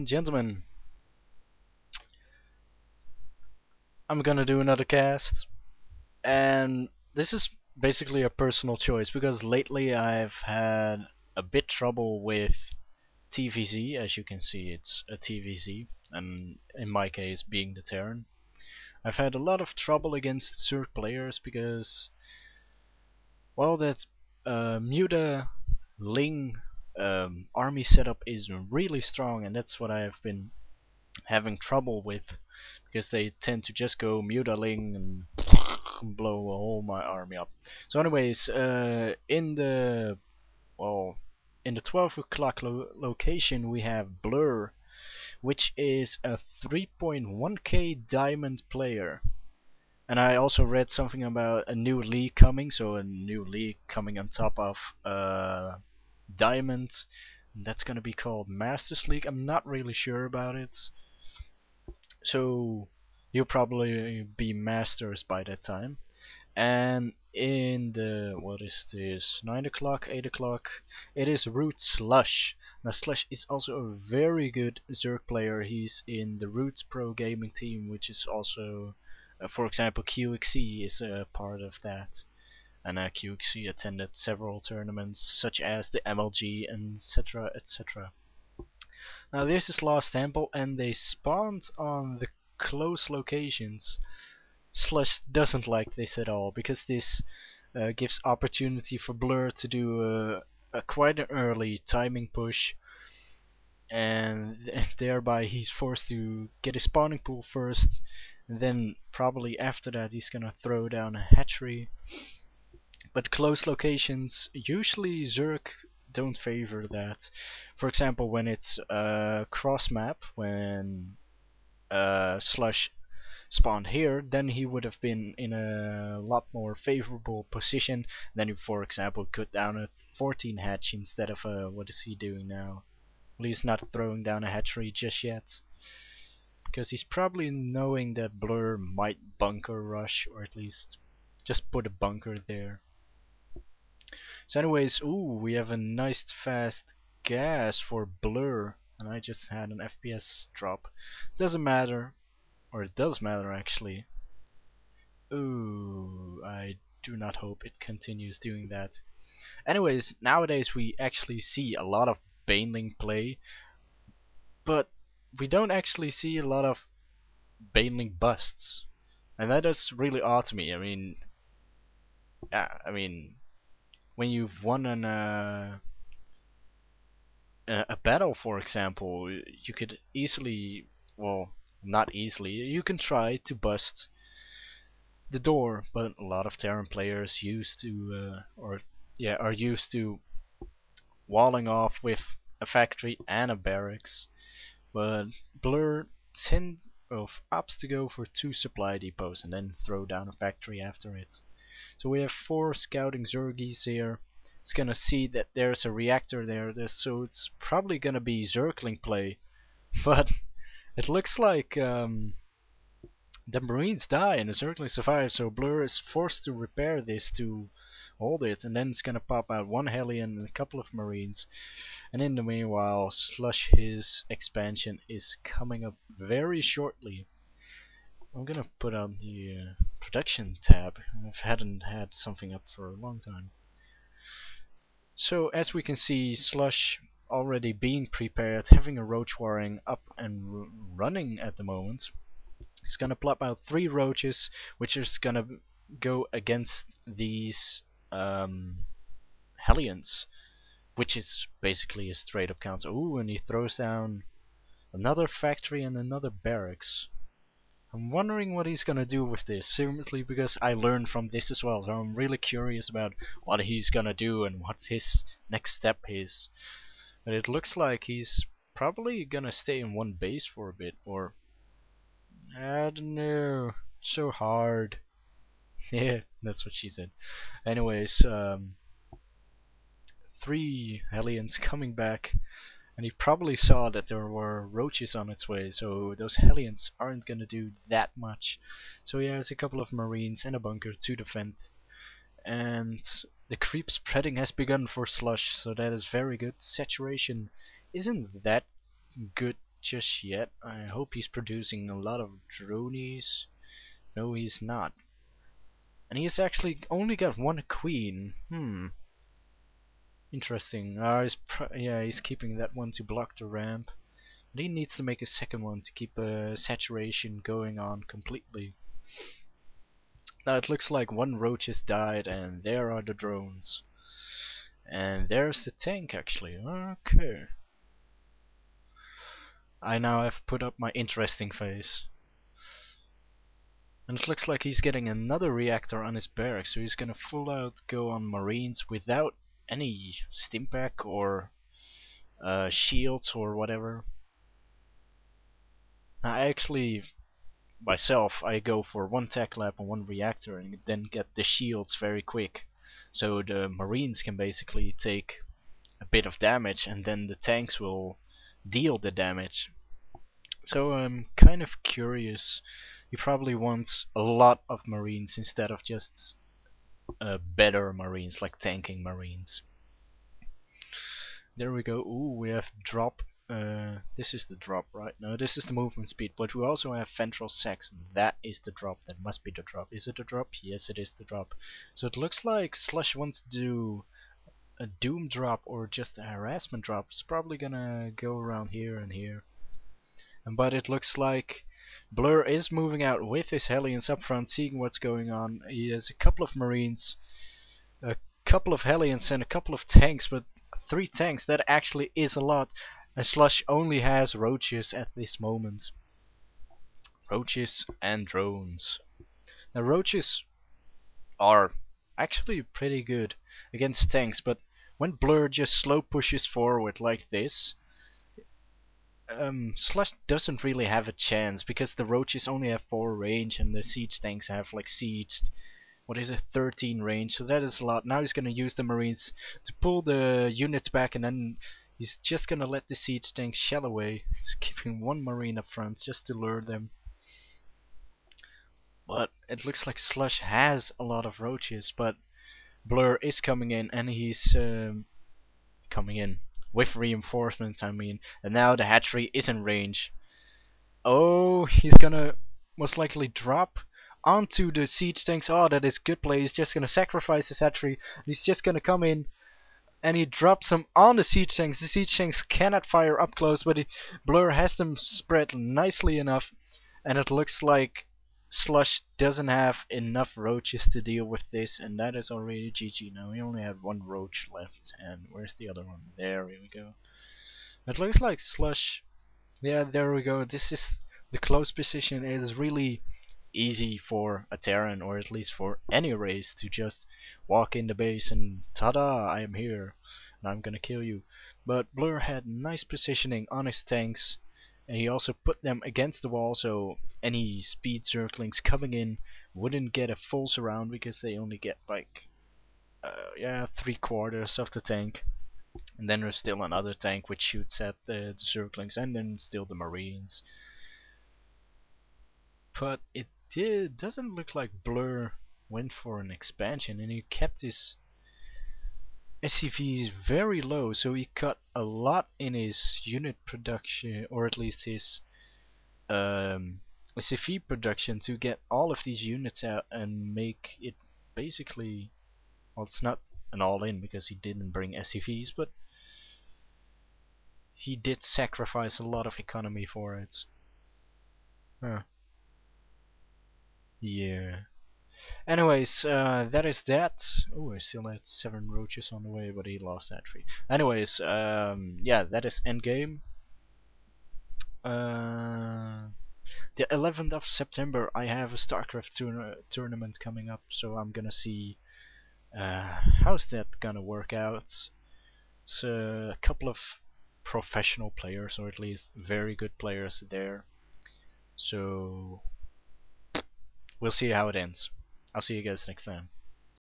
gentlemen, I'm gonna do another cast, and this is basically a personal choice because lately I've had a bit trouble with TvZ. As you can see, it's a TvZ, and in my case being the Terran. I've had a lot of trouble against Zerg players because, well, that Muta Ling army setup is really strong, and that's what I have been having trouble with, because they tend to just go mutaling and blow all my army up. So anyways, in the 12 o'clock location we have bLuR, which is a 3.1k diamond player. And I also read something about a new league coming, so a new league coming on top of diamond. That's gonna be called Masters League. I'm not really sure about it. So you'll probably be masters by that time. And in the, what is this, 9 o'clock, 8 o'clock, it is ROOTslush. Now Slush is also a very good Zerg player. He's in the Roots Pro Gaming team, which is also, for example, QXC is a part of that. And QXC attended several tournaments such as the MLG, and etc, etc. Now this is Lost Temple, and they spawned on the close locations. Slush doesn't like this at all, because this gives opportunity for bLuR to do a quite an early timing push, and thereby he's forced to get his spawning pool first, and then probably after that he's gonna throw down a hatchery. But close locations, usually Zerg don't favor that. For example, when it's cross map, when Slush spawned here, then he would have been in a lot more favorable position. Then he, for example, cut down a 14 hatch instead of what is he doing now? Well, he's not throwing down a hatchery just yet, because he's probably knowing that bLuR might bunker rush, or at least just put a bunker there. So anyways, ooh, we have a nice fast gas for bLuR, and I just had an FPS drop. Doesn't matter, or it does matter actually. Ooh, I do not hope it continues doing that. Anyways, nowadays we actually see a lot of Baneling play, but we don't actually see a lot of Baneling busts, and that is really odd to me. I mean, yeah, when you've won a battle, for example, you could easily, well, not easily, you can try to bust the door, but a lot of Terran players used to, are used to walling off with a factory and a barracks. But bLuR opts to go for 2 supply depots and then throw down a factory after it. So we have 4 scouting Zergies here. It's gonna see that there's a reactor there, so it's probably gonna be Zergling play. But it looks like the Marines die and the Zergling survive, so bLuR is forced to repair this to hold it, and then it's gonna pop out 1 Hellion and a couple of Marines. And in the meanwhile, Slush, his expansion is coming up very shortly. I'm gonna put on the production tab. I hadn't had something up for a long time. So as we can see, Slush already being prepared, having a roach warring up and running at the moment. He's gonna plop out 3 roaches, which is gonna go against these Hellions, which is basically a straight up counter. Ooh, and he throws down another factory and another barracks. I'm wondering what he's gonna do with this, seriously, because I learned from this as well, so I'm really curious about what he's gonna do and what his next step is. But it looks like he's probably gonna stay in one base for a bit, or I don't know, it's so hard. Yeah, that's what she said. Anyways, 3 Hellions coming back, and he probably saw that there were roaches on its way, so those Hellions aren't gonna do that much. So he has a couple of Marines and a bunker to defend. And the creep spreading has begun for Slush, so that is very good. Saturation isn't that good just yet. I hope he's producing a lot of dronies. No, he's not. And he's actually only got one queen. Interesting. He's keeping that one to block the ramp. But he needs to make a second one to keep saturation going on completely. Now it looks like one roach has died, and there are the drones. And there's the tank actually. Okay. I now have put up my interesting face. And it looks like he's getting another reactor on his barracks, so he's gonna full out go on marines without any stimpack or shields or whatever. I actually, myself, I go for one tech lab and one reactor and then get the shields very quick. So the marines can basically take a bit of damage and then the tanks will deal the damage. So I'm kind of curious. He probably wants a lot of marines instead of just better marines, like tanking marines. There we go. Ooh, we have drop. This is the drop, right? No, this is the movement speed, but we also have ventral sex. That is the drop. That must be the drop. Is it the drop? Yes, it is the drop. So it looks like Slush wants to do a doom drop or just a harassment drop. It's probably gonna go around here and here. But it looks like bLuR is moving out with his Hellions up front, seeing what's going on. He has a couple of marines, a couple of Hellions and a couple of tanks, but 3 tanks, that actually is a lot. And Slush only has roaches at this moment. Roaches and drones. Now roaches are actually pretty good against tanks, but when bLuR just slow pushes forward like this, Slush doesn't really have a chance because the roaches only have 4 range and the siege tanks have like sieged, what is it, 13 range, so that is a lot. Now he's gonna use the marines to pull the units back, and then he's just gonna let the siege tanks shell away. He's keeping 1 marine up front just to lure them. But it looks like Slush has a lot of roaches, but bLuR is coming in, and he's coming in with reinforcements, I mean, and now the hatchery is in range. Oh, he's gonna most likely drop onto the siege tanks. Oh, that is good play. He's just gonna sacrifice his hatchery. He's just gonna come in and he drops them on the siege tanks. The siege tanks cannot fire up close, but bLuR has them spread nicely enough, and it looks like Slush doesn't have enough roaches to deal with this, and that is already GG. Now we only have 1 roach left, and where's the other one? There we go. It looks like Slush. Yeah, there we go. This is the close position. It is really easy for a Terran, or at least for any race, to just walk in the base and tada, I am here and I'm gonna kill you. But bLuR had nice positioning on his tanks, and he also put them against the wall, so any speed Zerglings coming in wouldn't get a full surround, because they only get like 3/4 of the tank. And then there's still another tank which shoots at the Zerglings, and then still the marines. But it doesn't look like bLuR went for an expansion, and he kept his SCVs very low, so he cut a lot in his unit production, or at least his SCV production, to get all of these units out and make it basically, well, it's not an all-in because he didn't bring SCVs, but he did sacrifice a lot of economy for it. Yeah. Anyways, that is that. Oh, I still had 7 roaches on the way, but he lost that 3. Anyways, yeah, that is endgame. The 11th of September, I have a StarCraft tournament coming up, so I'm gonna see how's that gonna work out. It's a couple of professional players, or at least very good players there. So we'll see how it ends. I'll see you guys next time.